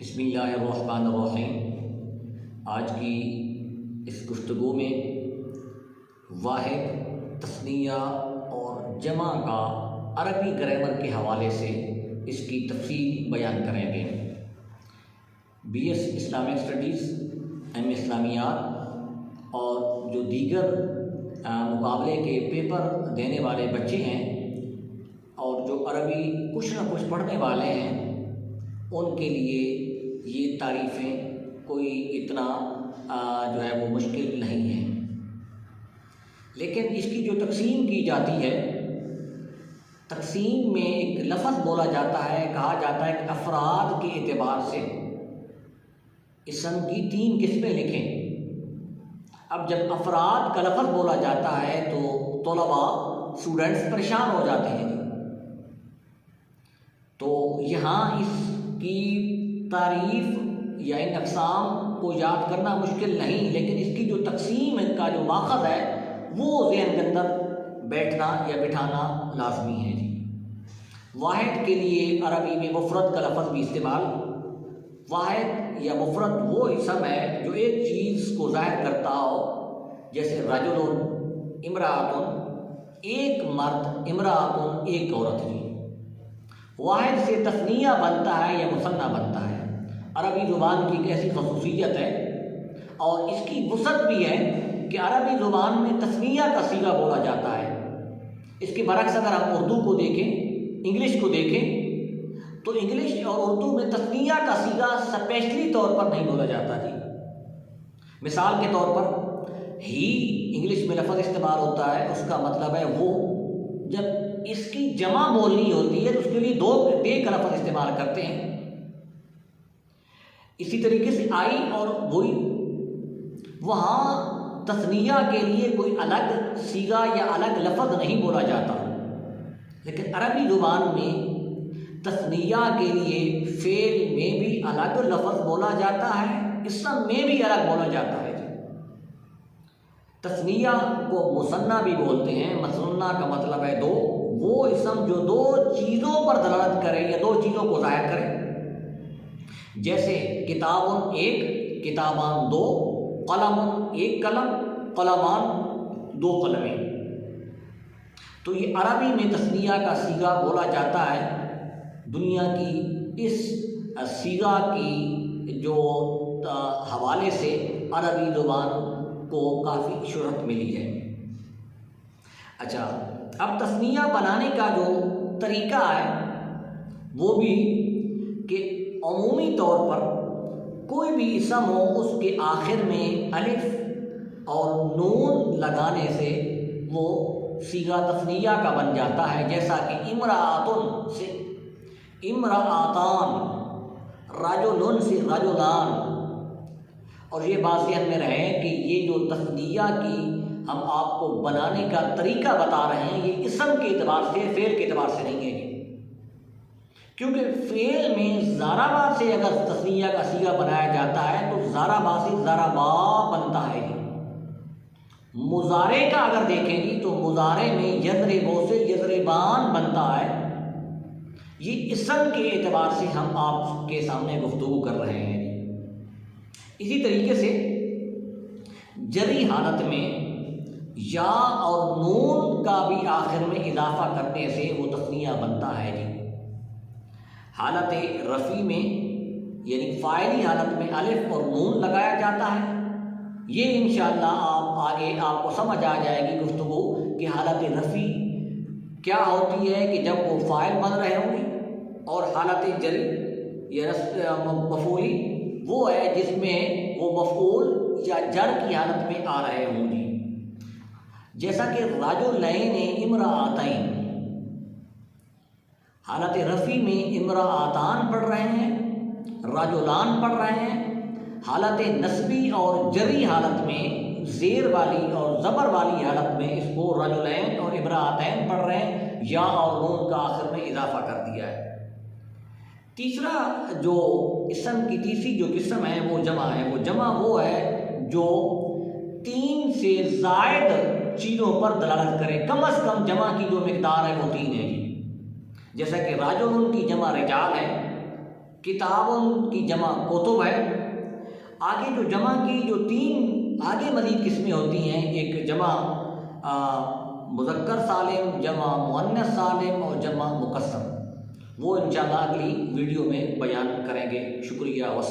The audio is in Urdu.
بسم اللہ الرحمن الرحیم۔ آج کی اس گفتگو میں واحد، تثنیہ اور جمع کا عربی گرامر کے حوالے سے اس کی تفصیل بیان کریں گے۔ B S Islamic studies, M اسلامیات اور جو دیگر مقابلے کے پیپر دینے والے بچے ہیں اور جو عربی کچھ نہ کچھ پڑھنے والے ہیں، ان کے لیے یہ تعریفیں کوئی اتنا جو ہے وہ مشکل نہیں ہے، لیکن اس کی جو تقسیم کی جاتی ہے، تقسیم میں ایک لفظ بولا جاتا ہے، کہا جاتا ہے کہ افراد کے اعتبار سے اسم کی 3 قسمیں لکھیں۔ اب جب افراد کا لفظ بولا جاتا ہے تو طلباء، اسٹوڈنٹس پریشان ہو جاتے ہیں، تو یہاں اس کی تعریف یا ان اقسام کو یاد کرنا مشکل نہیں، لیکن اس کی جو تقسیم کا جو ماخذ ہے وہ ذہن کے اندر بیٹھنا یا بٹھانا لازمی ہے جی۔ واحد کے لیے عربی میں مفرد کا لفظ بھی استعمال۔ واحد یا مفرد وہ اسم ہے جو ایک چیز کو ظاہر کرتا ہو، جیسے رجل، امرأۃ، ایک مرد، امرأۃ ایک عورت جی۔ واحد سے تثنیہ بنتا ہے یا مثنیٰ بنتا ہے۔ عربی زبان کی ایک ایسی خصوصیت ہے اور اس کی وسعت بھی ہے کہ عربی زبان میں تثنیہ کا صیغہ بولا جاتا ہے۔ اس کے برعکس اگر ہم اردو کو دیکھیں، انگلش کو دیکھیں، تو انگلش اور اردو میں تثنیہ کا صیغہ اسپیشلی طور پر نہیں بولا جاتا جی۔ مثال کے طور پر ہی انگلش میں لفظ استعمال ہوتا ہے، اس کا مطلب ہے وہ۔ جب اس کی جمع بولنی ہوتی ہے تو اس کے لیے دے کا لفظ استعمال کرتے ہیں۔ اسی طریقے سے آئی اور وہی، وہاں تثنیہ کے لیے کوئی الگ صیغہ یا الگ لفظ نہیں بولا جاتا، لیکن عربی زبان میں تثنیہ کے لیے فعل میں بھی الگ لفظ بولا جاتا ہے، اسم میں بھی الگ بولا جاتا ہے۔ تثنیہ کو مثنیٰ بھی بولتے ہیں۔ مثنیٰ کا مطلب ہے 2، وہ اسم جو 2 چیزوں پر دلالت کرے یا 2 چیزوں کو ظاہر کرے، جیسے کتاب 1، کتابان 2، قلم 1 قلم، قلمان 2 قلمیں۔ تو یہ عربی میں تثنیہ کا صیغہ بولا جاتا ہے۔ دنیا کی اس صیغہ کی جو حوالے سے عربی زبان کو کافی شہرت ملی ہے۔ اچھا، اب تثنیہ بنانے کا جو طریقہ ہے وہ بھی کہ عمومی طور پر کوئی بھی اسم ہو، اس کے آخر میں الف اور نون لگانے سے وہ صیغہ تثنیہ کا بن جاتا ہے، جیسا کہ امرأۃ سے امرأتان، رجل سے رجلان۔ اور یہ بات ذہن میں رہے کہ یہ جو تثنیہ کی ہم آپ کو بنانے کا طریقہ بتا رہے ہیں، یہ اسم کے اعتبار سے، فعل کے اعتبار سے نہیں ہے جی، کیونکہ فعل میں ضربہ سے اگر تثنیہ کا صیغہ بنایا جاتا ہے تو ضربہ سے ضربا بنتا ہے جی۔ مضارع کا اگر دیکھیں گی تو مضارع میں یضربو سے یضربان بنتا ہے۔ یہ اسم کے اعتبار سے ہم آپ کے سامنے گفتگو کر رہے ہیں۔ اسی طریقے سے جری حالت میں یا اور نون کا بھی آخر میں اضافہ کرنے سے وہ تثنیہ بنتا ہے جی۔ حالت رفع میں یعنی فاعلی حالت میں الف اور نون لگایا جاتا ہے۔ یہ انشاءاللہ آگے آپ کو سمجھ آ جائے گی گفتگو کہ حالت رفع کیا ہوتی ہے کہ جب وہ فاعل بن رہے ہوں گے، اور حالت جری یا مفعولی وہ ہے جس میں وہ مفعول یا جر کی حالت میں آ رہے ہوں گے، جیسا کہ رجلین امرأتین۔ حالت رفع میں امرأتان پڑھ رہے ہیں، رجلان پڑھ رہے ہیں۔ حالت نصبی اور جری حالت میں، زیر والی اور زبر والی حالت میں اس کو رجلین اور امرأتین پڑھ رہے ہیں، یا اور نون کا آخر میں اضافہ کر دیا ہے۔ تیسرا جو اسم کی تیسری جو قسم ہے وہ جمع ہے۔ وہ جمع وہ ہے جو 3 سے زائد چیزوں پر دلالت کرے، کم از کم جمع کی جو مقدار ہے وہ 3 ہے جی۔ جیسا کہ راجل کی جمع رجال ہے، کتابوں کی جمع کتب ہے۔ آگے جو جمع کی جو 3 آگے مزید قسمیں ہوتی ہیں، ایک جمع مذکر سالم، جمع مؤنث سالم اور جمع مکسر، وہ انشاءاللہ اگلی ویڈیو میں بیان کریں گے۔ شکریہ۔